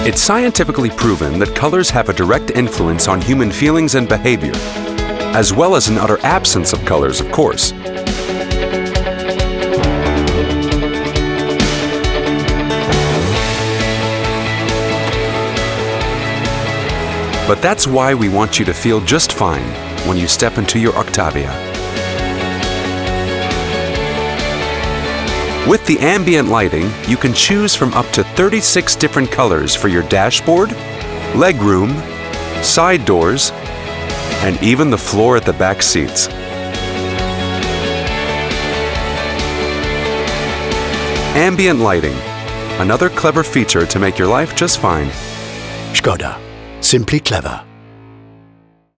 It's scientifically proven that colors have a direct influence on human feelings and behavior, as well as an utter absence of colors, of course. But that's why we want you to feel just fine when you step into your Octavia. With the ambient lighting, you can choose from up to 36 different colors for your dashboard, legroom, side doors, and even the floor at the back seats. Ambient lighting, another clever feature to make your life just fine. Škoda. Simply clever.